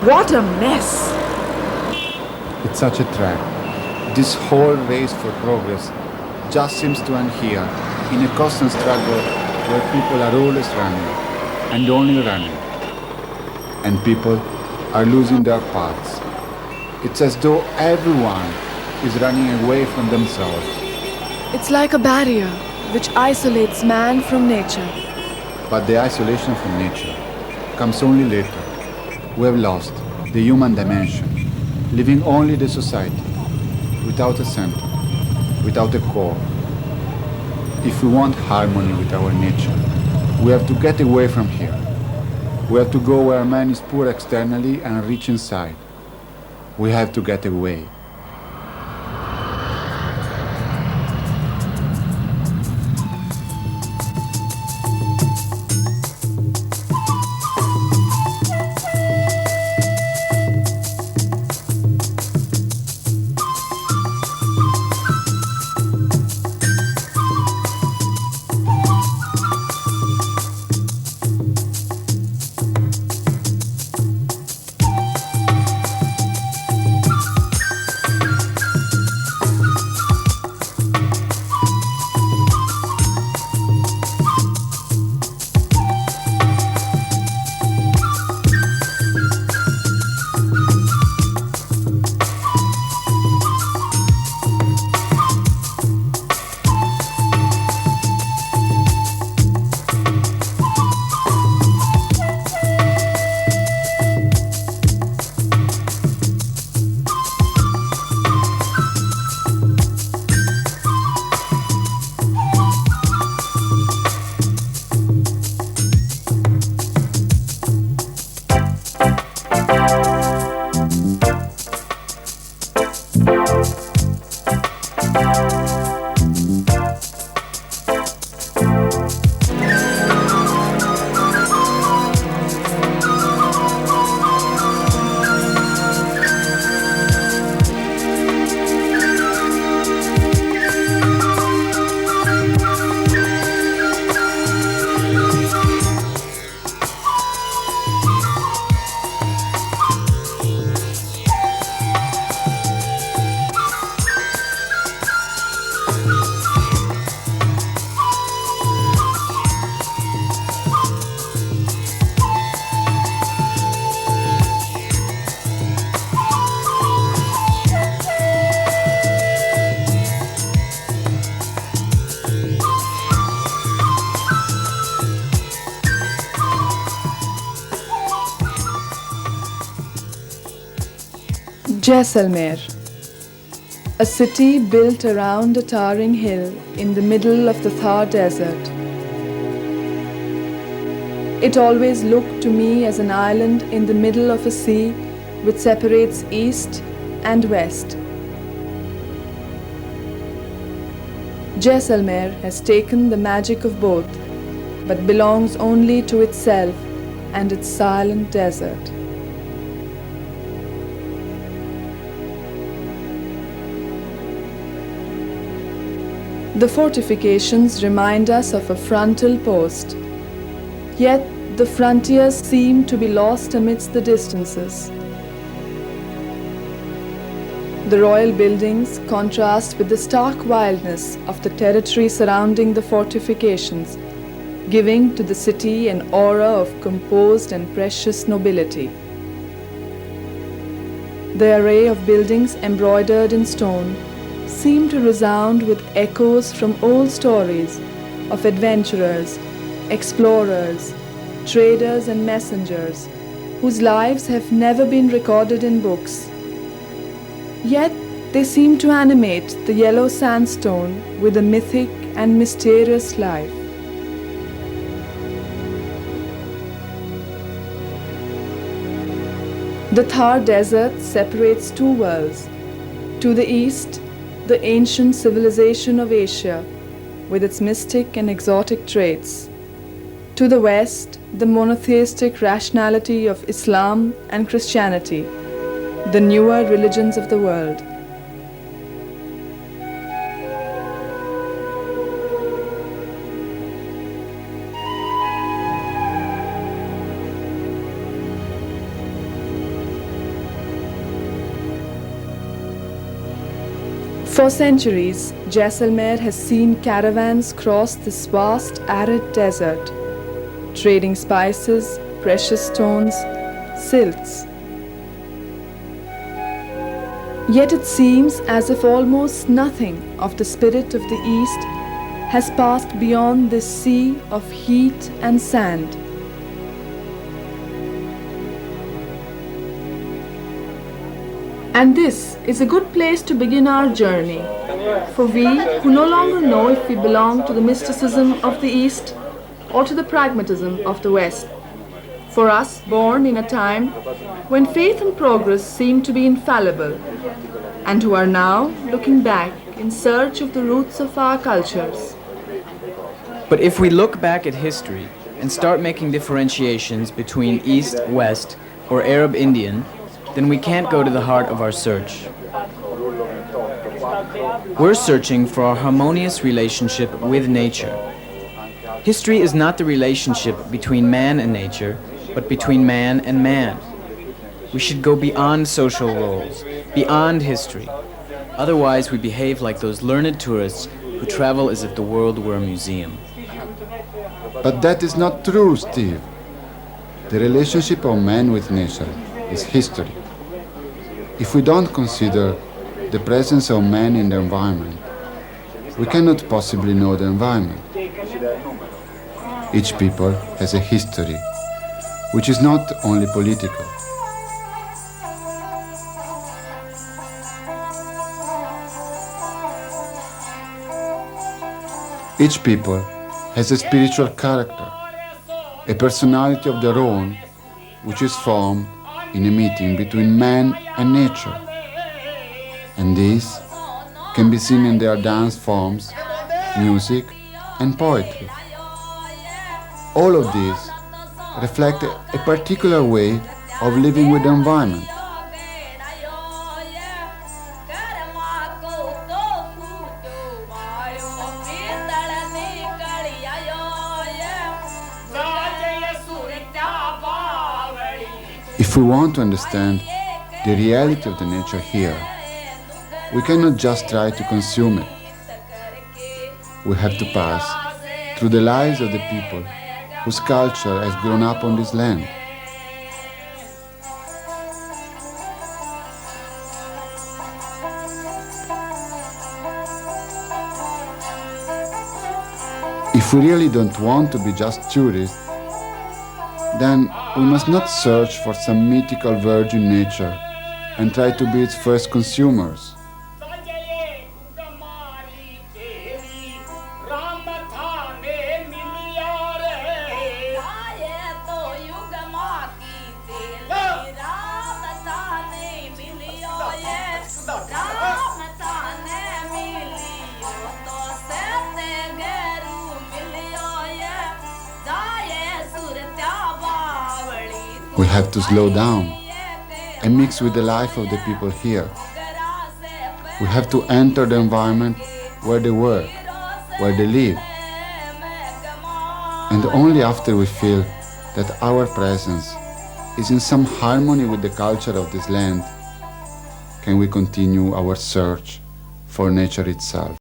What a mess! It's such a trap. This whole race for progress just seems to end here, in a constant struggle where people are always running, and only running. And people are losing their paths. It's as though everyone is running away from themselves. It's like a barrier which isolates man from nature. But the isolation from nature comes only later. We have lost the human dimension, living only the society, without a center, without a core. If we want harmony with our nature, we have to get away from here. We have to go where man is poor externally and rich inside. We have to get away. Jaisalmer, a city built around a towering hill in the middle of the Thar Desert. It always looked to me as an island in the middle of a sea which separates east and west. Jaisalmer has taken the magic of both, but belongs only to itself and its silent desert. The fortifications remind us of a frontal post, yet the frontiers seem to be lost amidst the distances. The royal buildings contrast with the stark wildness of the territory surrounding the fortifications, giving to the city an aura of composed and precious nobility. The array of buildings embroidered in stone seem to resound with echoes from old stories of adventurers, explorers, traders and messengers whose lives have never been recorded in books. Yet they seem to animate the yellow sandstone with a mythic and mysterious life. The Thar Desert separates two worlds. To the east, the ancient civilization of Asia, with its mystic and exotic traits. To the west, the monotheistic rationality of Islam and Christianity, the newer religions of the world. For centuries, Jaisalmer has seen caravans cross this vast arid desert, trading spices, precious stones, silks. Yet it seems as if almost nothing of the spirit of the East has passed beyond this sea of heat and sand. And this is a good place to begin our journey, for we who no longer know if we belong to the mysticism of the East or to the pragmatism of the West. For us, born in a time when faith and progress seemed to be infallible, and who are now looking back in search of the roots of our cultures. But if we look back at history and start making differentiations between East, West, or Arab Indian, then we can't go to the heart of our search. We're searching for a harmonious relationship with nature. History is not the relationship between man and nature, but between man and man. We should go beyond social roles, beyond history. Otherwise, we behave like those learned tourists who travel as if the world were a museum. But that is not true, Steve. The relationship of man with nature is history. If we don't consider the presence of man in the environment, we cannot possibly know the environment. Each people has a history, which is not only political. Each people has a spiritual character, a personality of their own, which is formed in a meeting between man and nature. And this can be seen in their dance forms, music, and poetry. All of these reflect a particular way of living with the environment. If we want to understand the reality of the nature here, we cannot just try to consume it. We have to pass through the lives of the people whose culture has grown up on this land. If we really don't want to be just tourists, then we must not search for some mythical virgin nature and try to be its first consumers. We have to slow down and mix with the life of the people here. We have to enter the environment where they work, where they live. And only after we feel that our presence is in some harmony with the culture of this land can we continue our search for nature itself.